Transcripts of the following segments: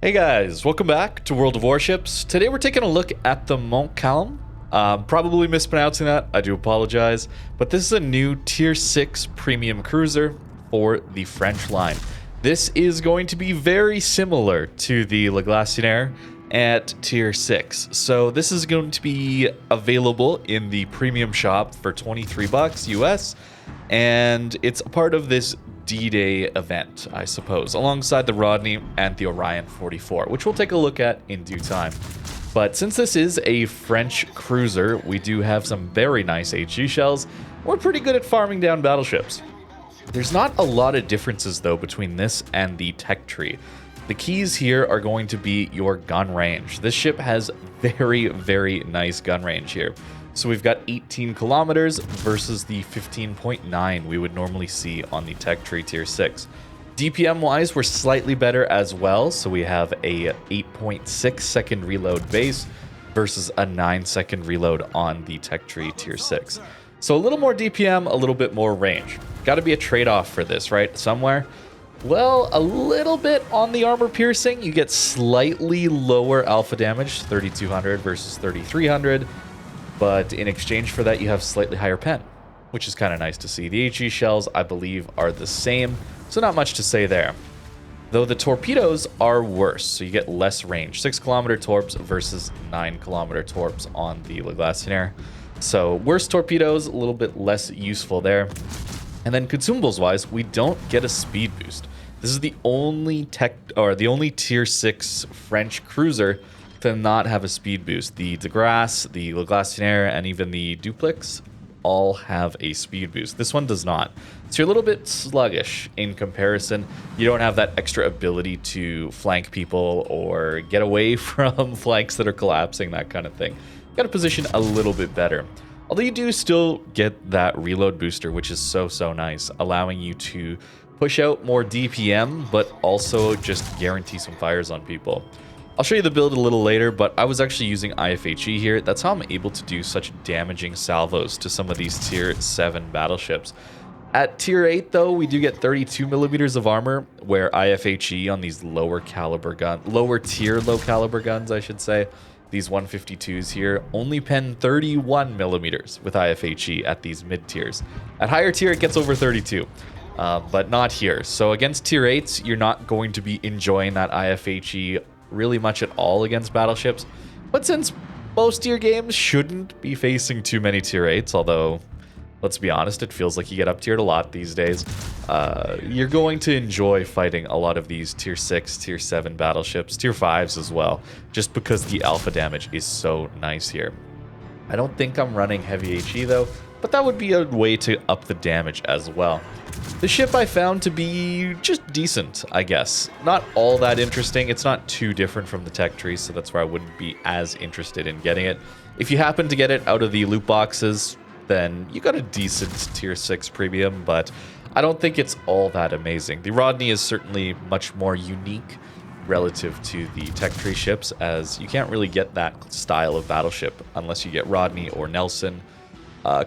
Hey guys, welcome back to World of Warships. Today we're taking a look at the Montcalm. Probably mispronouncing that, I do apologize. But this is a new Tier 6 premium cruiser for the French line. This is going to be very similar to the Le Glacier at Tier 6. So this is going to be available in the premium shop for $23 US. And it's a part of this D-Day event, I suppose, alongside the Rodney and the Orion 44, which we'll take a look at in due time. But since this is a French cruiser, we do have some very nice HE shells. We're pretty good at farming down battleships. There's not a lot of differences, though, between this and the tech tree. The keys here are going to be your gun range. This ship has very, very nice gun range here. So we've got 18 kilometers versus the 15.9 we would normally see on the Tech Tree Tier 6. DPM-wise, we're slightly better as well. So we have a 8.6 second reload base versus a 9-second reload on the Tech Tree Tier 6. So a little more DPM, a little bit more range. Got to be a trade-off for this, right? Somewhere. Well, a little bit on the armor piercing. You get slightly lower alpha damage, 3,200 versus 3,300. But in exchange for that, you have slightly higher pen, which is kind of nice to see. The HE shells, I believe, are the same, so not much to say there. Though the torpedoes are worse, so you get less range. 6-kilometer torps versus 9-kilometer torps on the Le Glacier. So worse torpedoes, a little bit less useful there. And then consumables-wise, we don't get a speed boost. This is the only Tier 6 French cruiser to not have a speed boost. The De Grasse, the Le Glacier, and even the Duplex all have a speed boost. This one does not. So you're a little bit sluggish in comparison. You don't have that extra ability to flank people or get away from flanks that are collapsing, that kind of thing. You got to position a little bit better. Although you do still get that reload booster, which is so nice, allowing you to push out more DPM, but also just guarantee some fires on people. I'll show you the build a little later, but I was actually using IFHE here. That's how I'm able to do such damaging salvos to some of these Tier 7 battleships. At Tier 8, though, we do get 32 millimeters of armor, where IFHE on these lower tier low caliber guns, I should say, these 152s here, only pen 31 millimeters with IFHE at these mid tiers. At higher tier, it gets over 32. But not here. So against Tier 8s, you're not going to be enjoying that IFHE really much at all against battleships. But since most tier games shouldn't be facing too many Tier 8s, although, let's be honest, it feels like you get up-tiered a lot these days, you're going to enjoy fighting a lot of these Tier 6, Tier 7 battleships, Tier 5s as well, just because the alpha damage is so nice here. I don't think I'm running heavy HE though, but that would be a way to up the damage as well. The ship I found to be just decent, I guess. Not all that interesting. It's not too different from the tech tree, so that's where I wouldn't be as interested in getting it. If you happen to get it out of the loot boxes, then you got a decent Tier 6 premium, but I don't think it's all that amazing. The Rodney is certainly much more unique relative to the tech tree ships, as you can't really get that style of battleship unless you get Rodney or Nelson.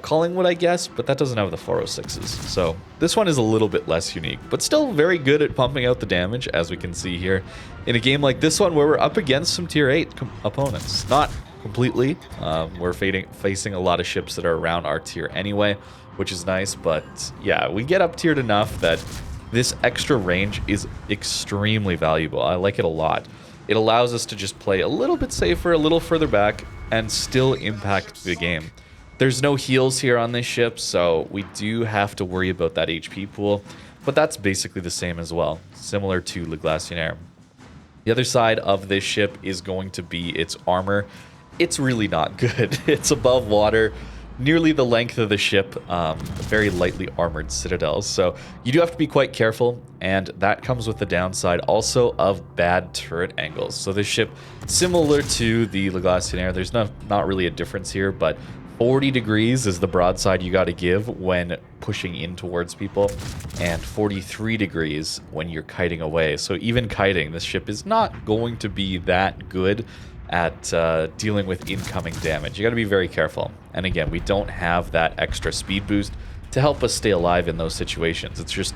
Collingwood, I guess, but that doesn't have the 406s. So this one is a little bit less unique, but still very good at pumping out the damage, as we can see here in a game like this one where we're up against some Tier 8 opponents. Not completely. We're facing a lot of ships that are around our tier anyway, which is nice, but yeah, we get up tiered enough that this extra range is extremely valuable. I like it a lot. It allows us to just play a little bit safer, a little further back, and still impact the game. There's no heals here on this ship, so we do have to worry about that HP pool, but that's basically the same as well, similar to Le Glacier. The other side of this ship is going to be its armor. It's really not good. It's above water, nearly the length of the ship, very lightly armored citadels, so you do have to be quite careful, and that comes with the downside also of bad turret angles. So this ship, similar to the Le Glacier, there's not really a difference here, but 40 degrees is the broadside you got to give when pushing in towards people, and 43 degrees when you're kiting away. So even kiting, this ship is not going to be that good at dealing with incoming damage. You got to be very careful. And again, we don't have that extra speed boost to help us stay alive in those situations. It's just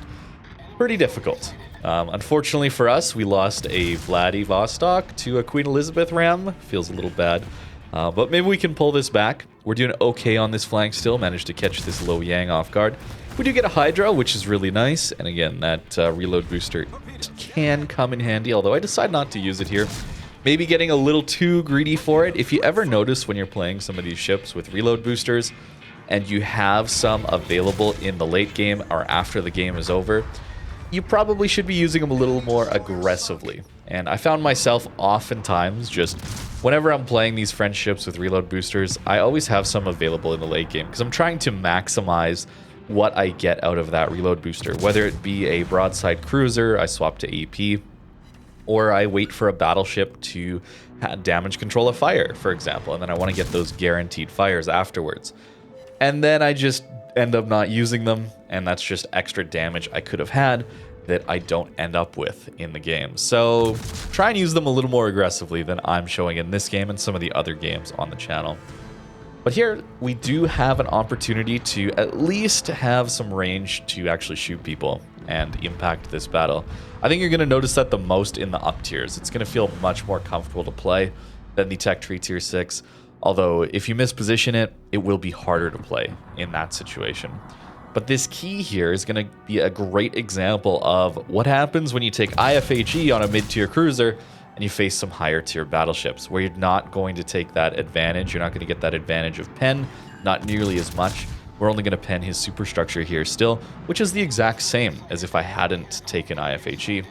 pretty difficult. Unfortunately for us, we lost a Vladivostok to a Queen Elizabeth ram. Feels a little bad. But maybe we can pull this back. We're doing okay on this flank still. Managed to catch this Lo Yang off guard. We do get a Hydra, which is really nice. And again, that reload booster can come in handy, although I decide not to use it here. Maybe getting a little too greedy for it. If you ever notice when you're playing some of these ships with reload boosters and you have some available in the late game or after the game is over, you probably should be using them a little more aggressively. And I found myself oftentimes just whenever I'm playing these French ships with reload boosters, I always have some available in the late game because I'm trying to maximize what I get out of that reload booster. Whether it be a broadside cruiser, I swap to AP, or I wait for a battleship to damage control a fire, for example, and then I want to get those guaranteed fires afterwards. And then I just end up not using them, and that's just extra damage I could have had that I don't end up with in the game. So try and use them a little more aggressively than I'm showing in this game and some of the other games on the channel. But here, we do have an opportunity to at least have some range to actually shoot people and impact this battle. I think you're going to notice that the most in the up tiers. It's going to feel much more comfortable to play than the Tech Tree Tier 6. Although, if you misposition it, it will be harder to play in that situation. But this key here is going to be a great example of what happens when you take IFHE on a mid-tier cruiser and you face some higher tier battleships, where you're not going to take that advantage. You're not going to get that advantage of pen, not nearly as much. We're only going to pen his superstructure here still, which is the exact same as if I hadn't taken IFHE.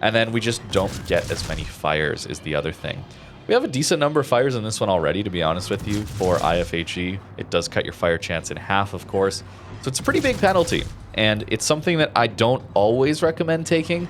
And then we just don't get as many fires is the other thing. We have a decent number of fires in this one already, to be honest with you, for IFHE. It does cut your fire chance in half, of course. So it's a pretty big penalty. And it's something that I don't always recommend taking,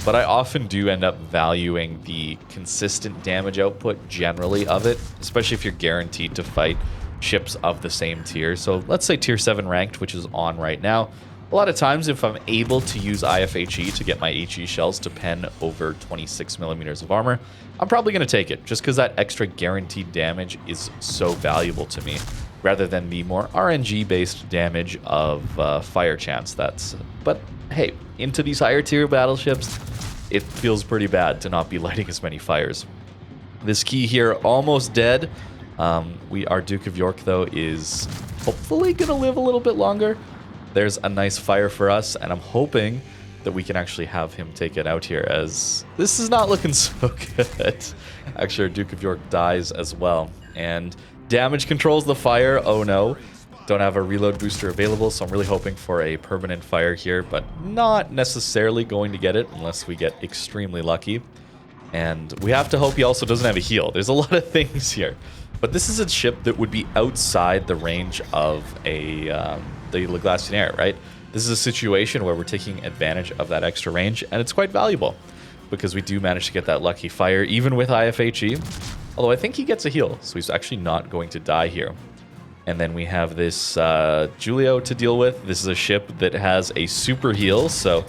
but I often do end up valuing the consistent damage output generally of it, especially if you're guaranteed to fight ships of the same tier. So let's say tier 7 ranked, which is on right now. A lot of times if I'm able to use IFHE to get my HE shells to pen over 26 millimeters of armor, I'm probably going to take it just because that extra guaranteed damage is so valuable to me, rather than the more RNG based damage of fire chance. But hey, into these higher tier battleships, it feels pretty bad to not be lighting as many fires. This key here almost dead. Our Duke of York though is hopefully gonna live a little bit longer. There's a nice fire for us, and I'm hoping that we can actually have him take it out here, as this is not looking so good. Actually, our Duke of York dies as well, and damage controls the fire. Oh no, don't have a reload booster available, so I'm really hoping for a permanent fire here, but not necessarily going to get it unless we get extremely lucky. And we have to hope he also doesn't have a heal. There's a lot of things here, but this is a ship that would be outside the range of the Le Glacier, right? This is a situation where we're taking advantage of that extra range, and it's quite valuable because we do manage to get that lucky fire even with IFHE. Although I think he gets a heal, so he's actually not going to die here. And then we have this Julio to deal with. This is a ship that has a super heal, so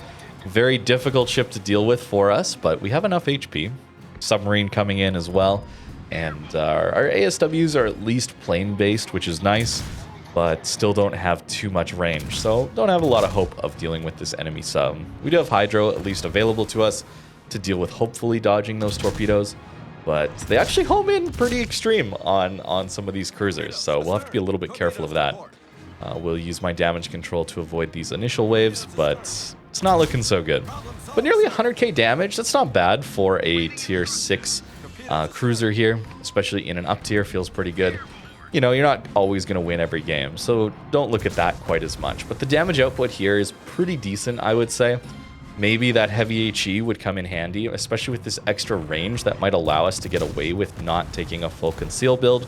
very difficult ship to deal with for us, but we have enough HP. Submarine coming in as well. And our ASWs are at least plane-based, which is nice, but still don't have too much range. So don't have a lot of hope of dealing with this enemy sub. We do have Hydro at least available to us to deal with hopefully dodging those torpedoes. But they actually home in pretty extreme on some of these cruisers, so we'll have to be a little bit careful of that. We'll use my damage control to avoid these initial waves, but it's not looking so good. But nearly 100k damage, that's not bad for a tier 6 cruiser here, especially in an up tier, feels pretty good. You know, you're not always going to win every game, so don't look at that quite as much. But the damage output here is pretty decent, I would say. Maybe that heavy HE would come in handy, especially with this extra range that might allow us to get away with not taking a full conceal build.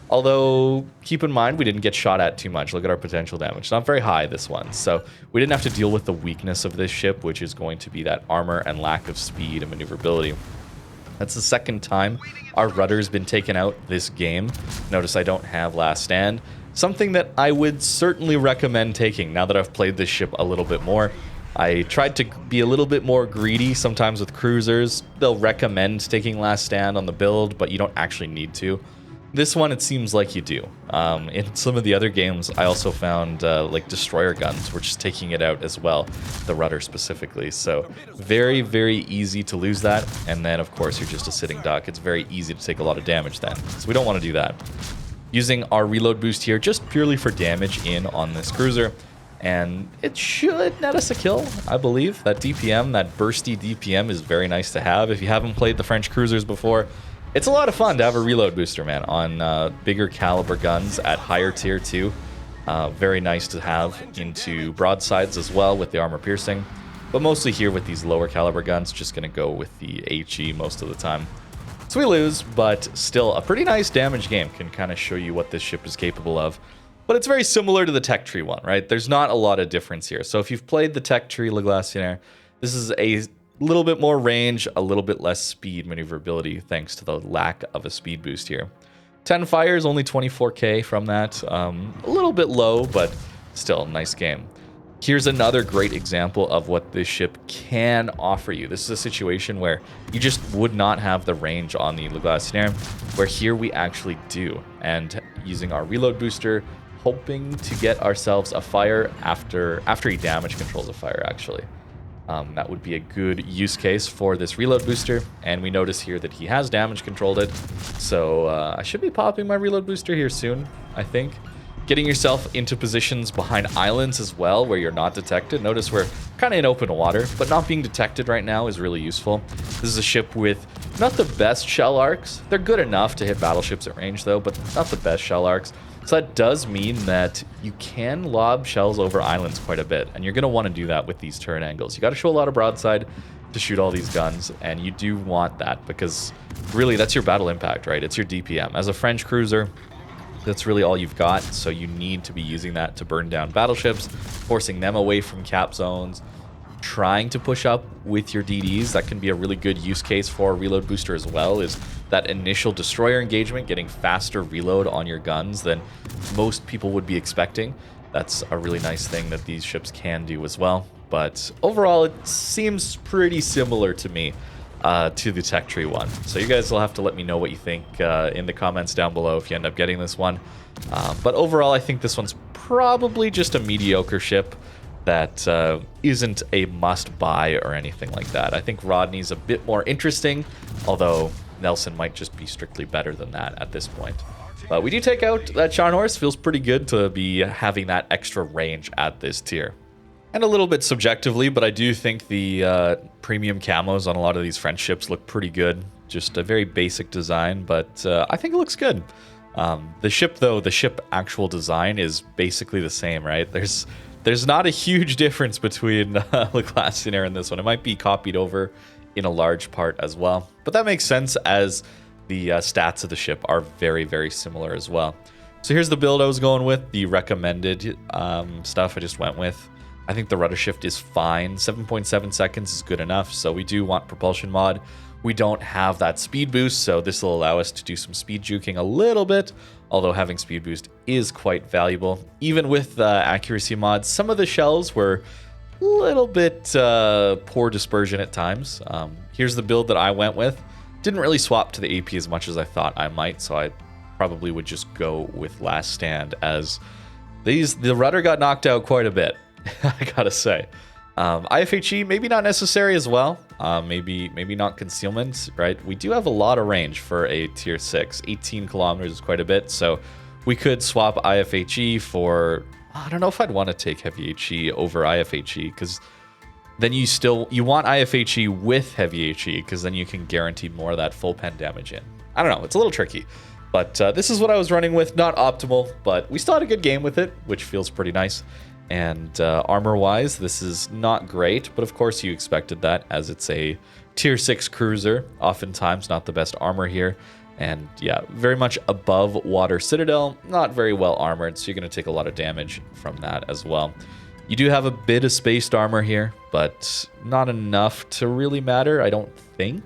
Although, keep in mind, we didn't get shot at too much. Look at our potential damage. Not very high, this one. So we didn't have to deal with the weakness of this ship, which is going to be that armor and lack of speed and maneuverability. That's the second time our rudder's been taken out this game. Notice I don't have Last Stand. Something that I would certainly recommend taking now that I've played this ship a little bit more. I tried to be a little bit more greedy sometimes with cruisers. They'll recommend taking Last Stand on the build, but you don't actually need to. This one, it seems like you do. In some of the other games, I also found like destroyer guns, were just taking it out as well, the rudder specifically. So very, very easy to lose that. And then, of course, you're just a sitting duck. It's very easy to take a lot of damage then. So we don't want to do that. Using our reload boost here just purely for damage in on this cruiser. And it should net us a kill, I believe. That DPM, that bursty DPM is very nice to have. If you haven't played the French cruisers before, it's a lot of fun to have a reload booster, man, on bigger caliber guns at higher tier 2. Very nice to have into broadsides as well with the armor piercing. But mostly here with these lower caliber guns, just going to go with the HE most of the time. So we lose, but still a pretty nice damage game. Can kind of show you what this ship is capable of. But it's very similar to the Tech Tree one, right? There's not a lot of difference here. So if you've played the Tech Tree Le Glacier, this is a little bit more range, a little bit less speed maneuverability thanks to the lack of a speed boost here. 10 fires, only 24k from that. A little bit low, but still, nice game. Here's another great example of what this ship can offer you. This is a situation where you just would not have the range on the Le Glacier, where here we actually do. And using our reload booster, hoping to get ourselves a fire after he damage controls a fire, actually. That would be a good use case for this reload booster, and we notice here that he has damage controlled it, so I should be popping my reload booster here soon, I think. Getting yourself into positions behind islands as well, where you're not detected. Notice we're kind of in open water, but not being detected right now is really useful. This is a ship with not the best shell arcs. They're good enough to hit battleships at range, though, but not the best shell arcs. So that does mean that you can lob shells over islands quite a bit, and you're going to want to do that with these turn angles. You got to show a lot of broadside to shoot all these guns, and you do want that because really that's your battle impact, right? It's your DPM. As a French cruiser, that's really all you've got, so you need to be using that to burn down battleships, forcing them away from cap zones, trying to push up with your DDs. That can be a really good use case for a reload booster as well, is that initial destroyer engagement, getting faster reload on your guns than most people would be expecting. That's a really nice thing that these ships can do as well. But overall, it seems pretty similar to me to the Tech Tree one. So you guys will have to let me know what you think in the comments down below if you end up getting this one. But overall, I think this one's probably just a mediocre ship that isn't a must-buy or anything like that. I think Rodney's a bit more interesting, although Nelson might just be strictly better than that at this point. But we do take out that Charn Horse. Feels pretty good to be having that extra range at this tier. And a little bit subjectively, but I do think the premium camos on a lot of these French ships look pretty good. Just a very basic design, but I think it looks good. The ship, though, the ship actual design is basically the same, right? There's not a huge difference between Le Glacier and this one. It might be copied over in a large part as well. But that makes sense as the stats of the ship are very, very similar as well. So here's the build I was going with, the recommended stuff I just went with. I think the rudder shift is fine. 7.7 seconds is good enough, so we do want propulsion mod. We don't have that speed boost, so this will allow us to do some speed juking a little bit, although having speed boost is quite valuable. Even with accuracy mods, some of the shells were a little bit poor dispersion at times. Here's the build that I went with. Didn't really swap to the AP as much as I thought I might, so I probably would just go with Last Stand, as the rudder got knocked out quite a bit. I gotta say. IFHE, maybe not necessary as well. Maybe not concealment, right? We do have a lot of range for a tier 6. 18 kilometers is quite a bit, so we could swap IFHE for... I don't know if I'd want to take heavy HE over IFHE, because then you want IFHE with heavy HE, because then you can guarantee more of that full pen damage in. I don't know, it's a little tricky. But this is what I was running with. Not optimal, but we still had a good game with it, which feels pretty nice. And armor-wise, this is not great, but of course you expected that, as it's a tier 6 cruiser. Oftentimes not the best armor here. And yeah, very much above water citadel, not very well armored, so you're going to take a lot of damage from that as well. You do have a bit of spaced armor here, but not enough to really matter, I don't think.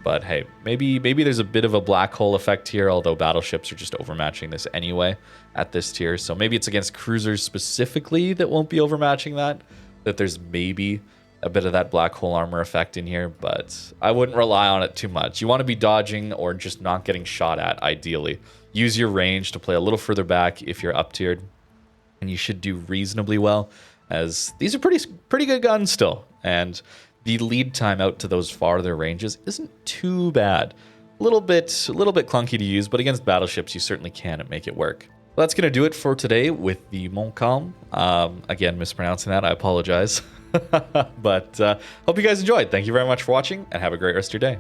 But hey, maybe there's a bit of a black hole effect here, although battleships are just overmatching this anyway at this tier. So maybe it's against cruisers specifically that won't be overmatching that there's maybe a bit of that black hole armor effect in here, but I wouldn't rely on it too much. You want to be dodging or just not getting shot at, ideally. Use your range to play a little further back if you're up tiered, and you should do reasonably well, as these are pretty good guns still, and the lead time out to those farther ranges isn't too bad. A little bit clunky to use, but against battleships, you certainly can make it work. Well, that's going to do it for today with the Montcalm. Again, mispronouncing that, I apologize. But hope you guys enjoyed. Thank you very much for watching, and have a great rest of your day.